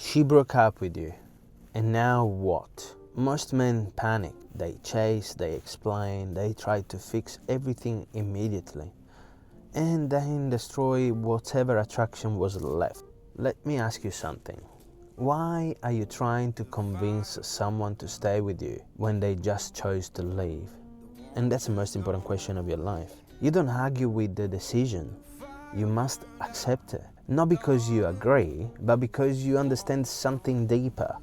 She broke up with you, and now what? Most men panic. They chase, they explain, they try to fix everything immediately, and then destroy whatever attraction was left. Let me ask you something. Why are you trying to convince someone to stay with you when they just chose to leave? And that's the most important question of your life. You don't argue with the decision. You must accept it. Not because you agree, but because you understand something deeper.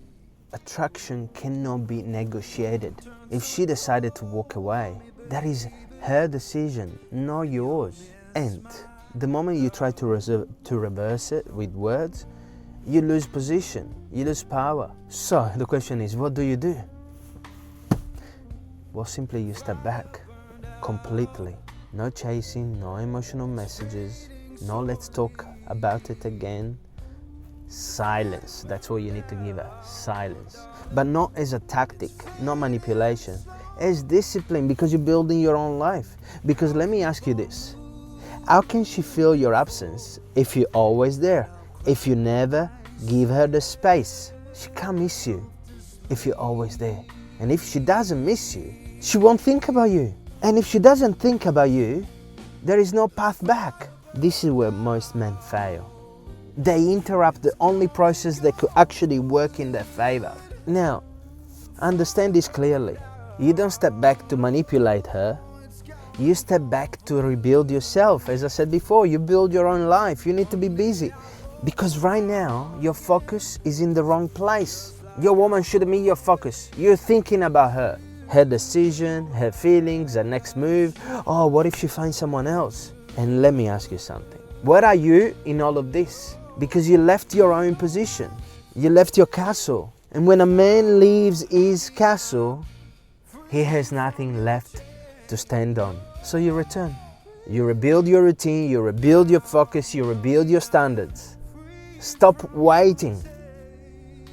Attraction cannot be negotiated. If she decided to walk away, that is her decision, not yours. And the moment you try to reverse it with words, you lose position, you lose power. So the question is, what do? Well, simply you step back completely. No chasing, no emotional messages, no let's talk about it again. Silence, that's what you need to give her, silence. But not as a tactic, not manipulation, as discipline, because you're building your own life. Because let me ask you this, how can she feel your absence if you're always there? If you never give her the space? She can't miss you if you're always there. And if she doesn't miss you, she won't think about you. And if she doesn't think about you, there is no path back. This is where most men fail. They interrupt the only process that could actually work in their favor. Now, understand this clearly. You don't step back to manipulate her. You step back to rebuild yourself. As I said before, you build your own life. You need to be busy. Because right now, your focus is in the wrong place. Your woman shouldn't be your focus. You're thinking about her decision, her feelings, her next move. Oh, what if she finds someone else? And let me ask you something. Where are you in all of this? Because you left your own position. You left your castle. And when a man leaves his castle, he has nothing left to stand on. So you return. You rebuild your routine, you rebuild your focus, you rebuild your standards. Stop waiting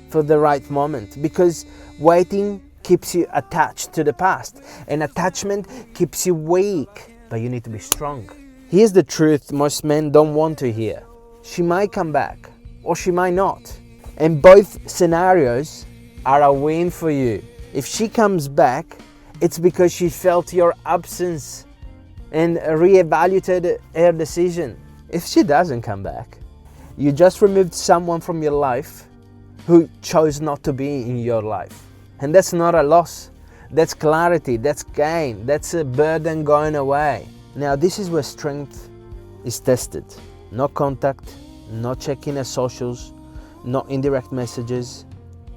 for the right moment, because waiting keeps you attached to the past, and attachment keeps you weak. But you need to be strong. Here's the truth most men don't want to hear. She might come back, or she might not. And both scenarios are a win for you. If she comes back, it's because she felt your absence and reevaluated her decision. If she doesn't come back, you just removed someone from your life who chose not to be in your life. And that's not a loss. That's clarity, that's gain, that's a burden going away. Now this is where strength is tested. No contact, no checking her socials, no indirect messages,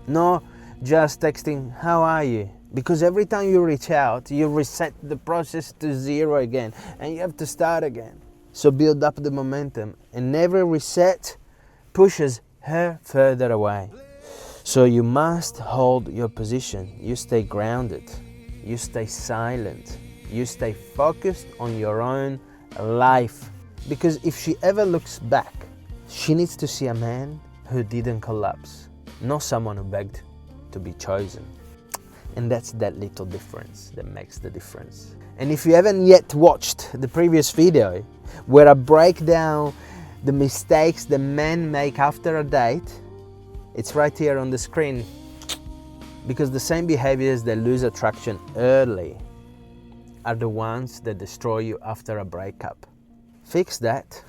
no just texting, how are you? Because every time you reach out, you reset the process to zero again, and you have to start again. So build up the momentum, and every reset pushes her further away. So you must hold your position. You stay grounded, you stay silent, you stay focused on your own life. Because if she ever looks back, she needs to see a man who didn't collapse, not someone who begged to be chosen. And that's that little difference that makes the difference. And if you haven't yet watched the previous video where I break down the mistakes that men make after a date, it's right here on the screen. Because the same behaviors that lose attraction early are the ones that destroy you after a breakup. Fix that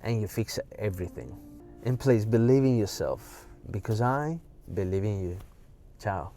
and you fix everything. And please believe in yourself, because I believe in you. Ciao.